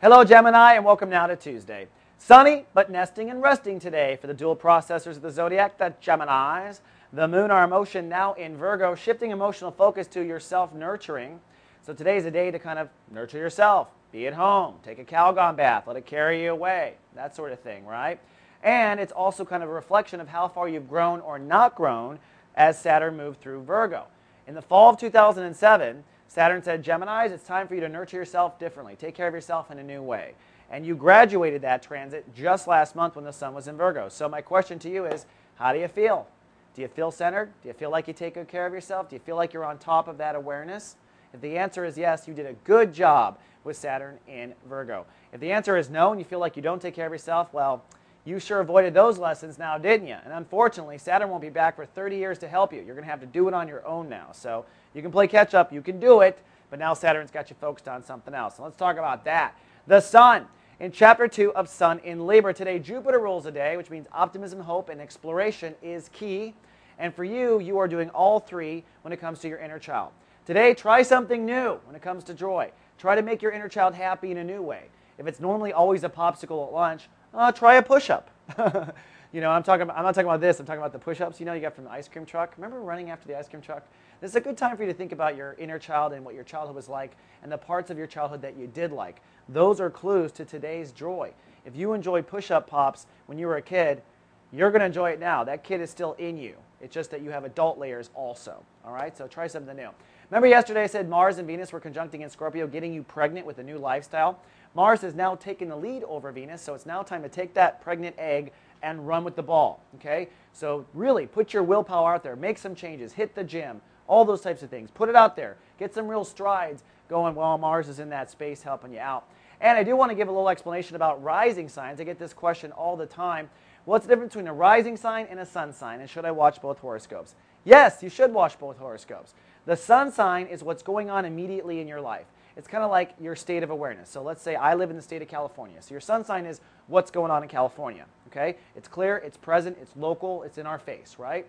Hello Gemini, and welcome now to Tuesday. Sunny, but nesting and resting today for the dual processors of the zodiac, the Geminis. The moon, our emotion, now in Virgo, shifting emotional focus to your self-nurturing. So today is a day to kind of nurture yourself. Be at home, take a Calgon bath, let it carry you away, that sort of thing, right? And it's also kind of a reflection of how far you've grown or not grown as Saturn moved through Virgo. In the fall of 2007, Saturn said, Geminis, it's time for you to nurture yourself differently. Take care of yourself in a new way. And you graduated that transit just last month when the sun was in Virgo. So my question to you is, how do you feel? Do you feel centered? Do you feel like you take good care of yourself? Do you feel like you're on top of that awareness? If the answer is yes, you did a good job with Saturn in Virgo. If the answer is no and you feel like you don't take care of yourself, well, you sure avoided those lessons now, didn't you? And unfortunately, Saturn won't be back for 30 years to help you. You're going to have to do it on your own now. So you can play catch up, you can do it, but now Saturn's got you focused on something else. So let's talk about that. The Sun. In Chapter 2 of Sun in Libra today, Jupiter rules the day, which means optimism, hope, and exploration is key. And for you, you are doing all three when it comes to your inner child. Today, try something new when it comes to joy. Try to make your inner child happy in a new way. If it's normally always a popsicle at lunch, try a push-up. I'm not talking about this, I'm talking about the push-ups you got from the ice cream truck. Remember running after the ice cream truck? This is a good time for you to think about your inner child and what your childhood was like and the parts of your childhood that you did like. Those are clues to today's joy. If you enjoyed push-up pops when you were a kid, you're going to enjoy it now. That kid is still in you. It's just that you have adult layers also. All right, so try something new. Remember yesterday I said Mars and Venus were conjuncting in Scorpio, getting you pregnant with a new lifestyle? Mars has now taken the lead over Venus, so it's now time to take that pregnant egg and run with the ball, okay? So really put your willpower out there, make some changes, hit the gym, all those types of things. Put it out there, get some real strides going while Mars is in that space helping you out. And I do want to give a little explanation about rising signs. I get this question all the time. What's the difference between a rising sign and a sun sign, and should I watch both horoscopes? Yes, you should watch both horoscopes. The sun sign is what's going on immediately in your life. It's kind of like your state of awareness. So let's say I live in the state of California. So your sun sign is what's going on in California. Okay? It's clear, it's present, it's local, it's in our face, right?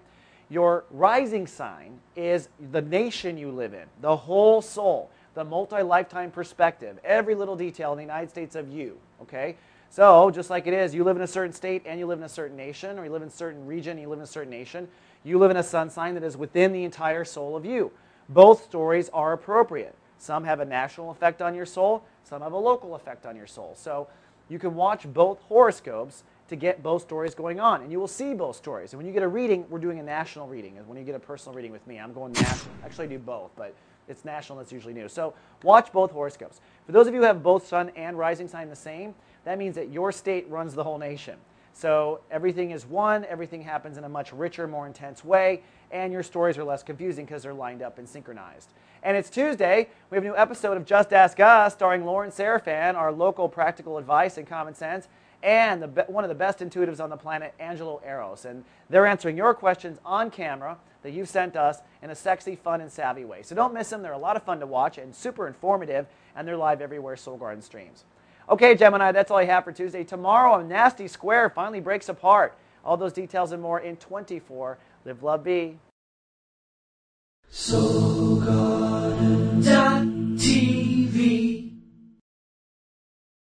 Your rising sign is the nation you live in, the whole soul, the multi-lifetime perspective, every little detail in the United States of you. Okay? So just like it is, you live in a certain state and you live in a certain nation, or you live in a certain region and you live in a certain nation, you live in a sun sign that is within the entire soul of you. Both stories are appropriate. Some have a national effect on your soul, some have a local effect on your soul. So you can watch both horoscopes to get both stories going on, and you will see both stories. And when you get a reading, we're doing a national reading. And when you get a personal reading with me, I'm going national. Actually, I do both, but it's national, that's usually new. So watch both horoscopes. For those of you who have both sun and rising sign the same, that means that your state runs the whole nation. So everything is one, everything happens in a much richer, more intense way, and your stories are less confusing because they're lined up and synchronized. And it's Tuesday. We have a new episode of Just Ask Us starring Lauren Seraphan, our local practical advice and common sense, and one of the best intuitives on the planet, Angelo Eros. And they're answering your questions on camera that you've sent us in a sexy, fun, and savvy way. So don't miss them. They're a lot of fun to watch and super informative, and they're live everywhere Soul Garden streams. Okay, Gemini, that's all I have for Tuesday. Tomorrow, a nasty square finally breaks apart. All those details and more in 24. Live, love, be.